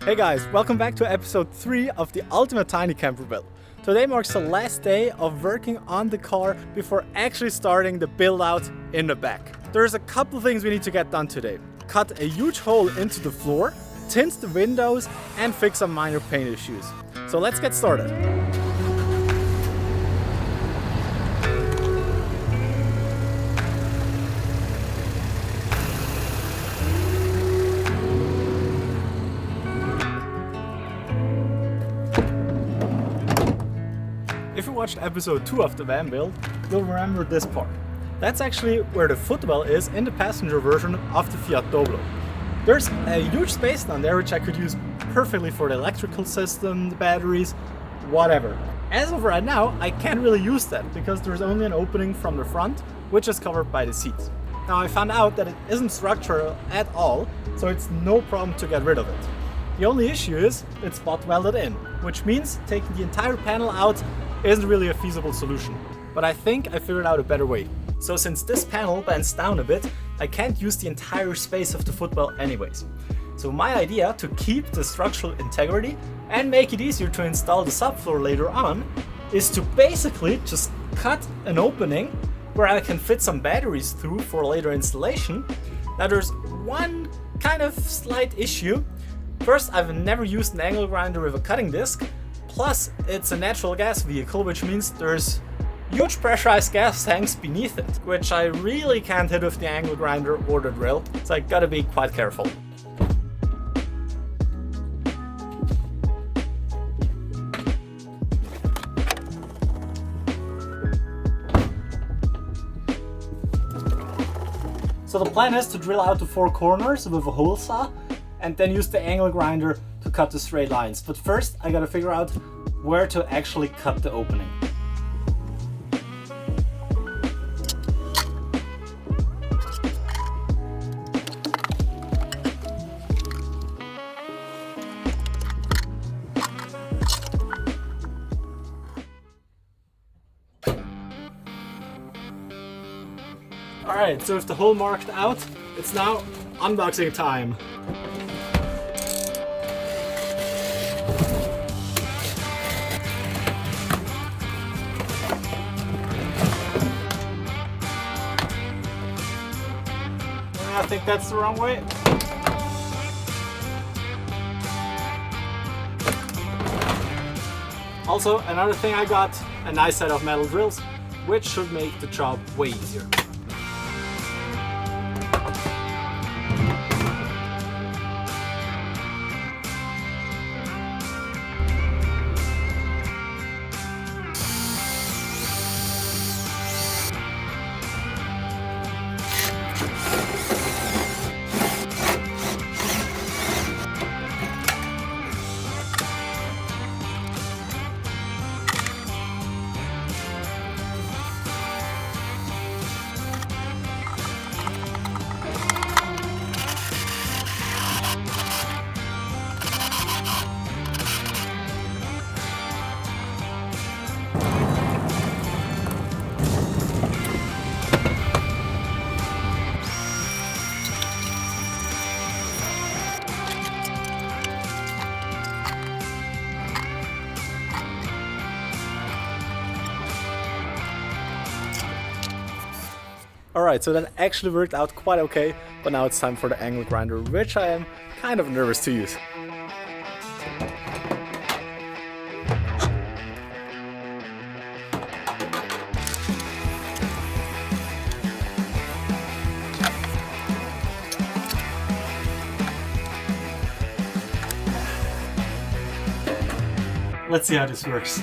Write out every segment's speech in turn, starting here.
Hey guys, welcome back to episode 3 of the Ultimate Tiny Camper build. Today marks the last day of working on the car before actually starting the build out in the back. There's a couple things we need to get done today. Cut a huge hole into the floor, tint the windows, and fix some minor paint issues. So let's get started. If you watched episode 2 of the van build, you'll remember this part. That's actually where the footwell is in the passenger version of the Fiat Doblo. There's a huge space down there which I could use perfectly for the electrical system, the batteries, whatever. As of right now, I can't really use that because there's only an opening from the front, which is covered by the seats. Now I found out that it isn't structural at all, so it's no problem to get rid of it. The only issue is it's spot welded in, which means taking the entire panel out isn't really a feasible solution. But I think I figured out a better way. So since this panel bends down a bit, I can't use the entire space of the footwell anyways. So my idea to keep the structural integrity and make it easier to install the subfloor later on is to basically just cut an opening where I can fit some batteries through for later installation. Now there's one kind of slight issue. First, I've never used an angle grinder with a cutting disc. Plus, it's a natural gas vehicle, which means there's huge pressurized gas tanks beneath it, which I really can't hit with the angle grinder or the drill, so I gotta be quite careful. So the plan is to drill out the 4 corners with a hole saw and then use the angle grinder to cut the straight lines. But first I gotta figure out where to actually cut the opening. Alright, so with the hole marked out, it's now unboxing time. I think that's the wrong way. Also, another thing I got, a nice set of metal drills, which should make the job way easier. Alright, so that actually worked out quite okay, but now it's time for the angle grinder, which I am kind of nervous to use. Let's see how this works.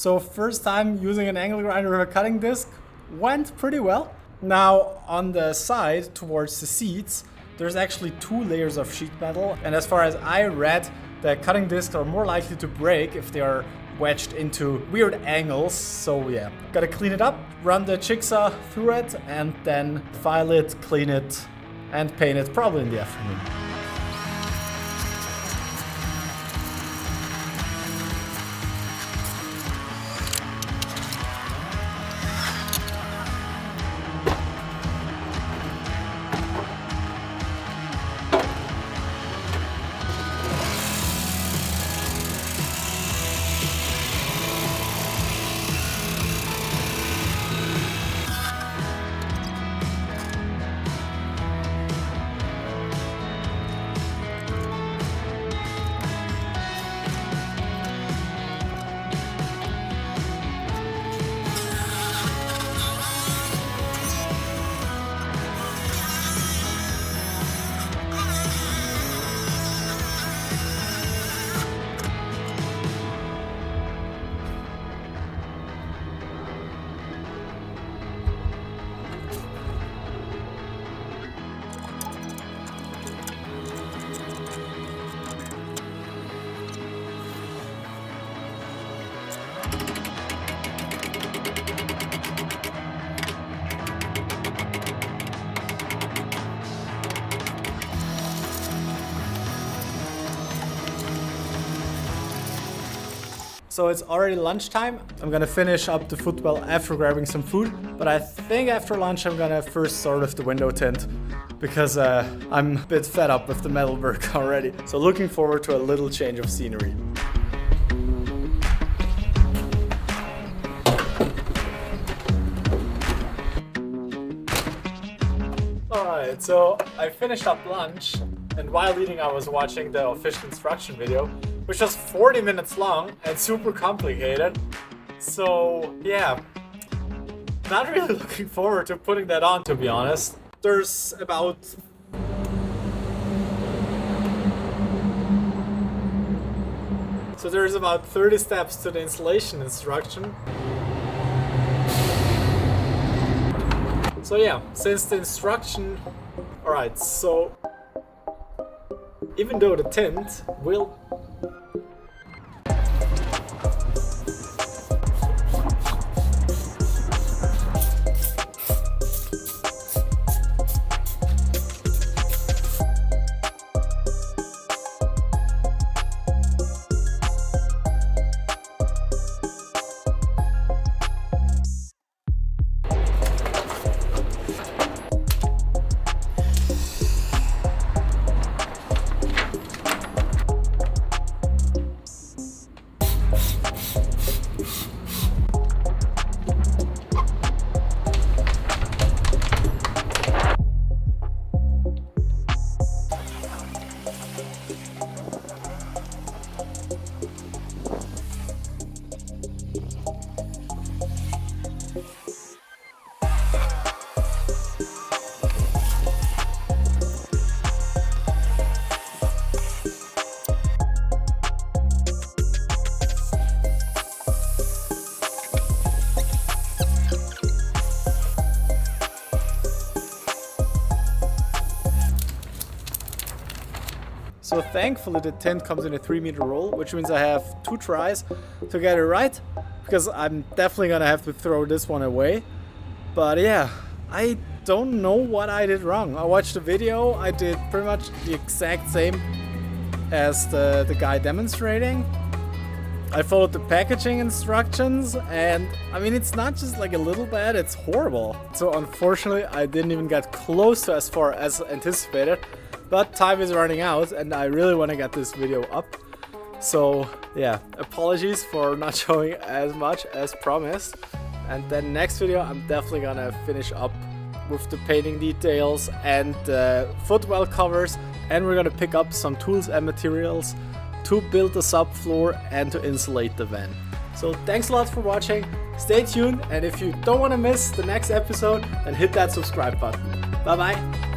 So first time using an angle grinder with a cutting disc went pretty well. Now on the side towards the seats, there's actually 2 layers of sheet metal, and as far as I read, the cutting discs are more likely to break if they are wedged into weird angles. So yeah, gotta clean it up, run the jigsaw through it, and then file it, clean it, and paint it probably in the afternoon. So it's already lunchtime. I'm gonna finish up the footwell after grabbing some food, but I think after lunch I'm gonna first start with the window tint because I'm a bit fed up with the metal work already. So looking forward to a little change of scenery. Alright, so I finished up lunch, and while eating I was watching the official instruction video, which was 40 minutes long and super complicated. So yeah, not really looking forward to putting that on, to be honest. There's about there's about 30 steps to the installation instruction. So yeah, since the instruction... Alright, so even though the tint will... So thankfully the tint comes in a 3-meter roll, which means I have 2 tries to get it right, because I'm definitely gonna have to throw this one away. But yeah, I don't know what I did wrong. I watched the video, I did pretty much the exact same as the guy demonstrating. I followed the packaging instructions, and I mean, it's not just like a little bad, it's horrible. So unfortunately I didn't even get close to as far as anticipated. But time is running out and I really want to get this video up. So yeah, apologies for not showing as much as promised. And then next video I'm definitely gonna finish up with the painting details and the footwell covers, and we're gonna pick up some tools and materials to build the subfloor and to insulate the van. So thanks a lot for watching, stay tuned, and if you don't want to miss the next episode, then hit that subscribe button. Bye bye!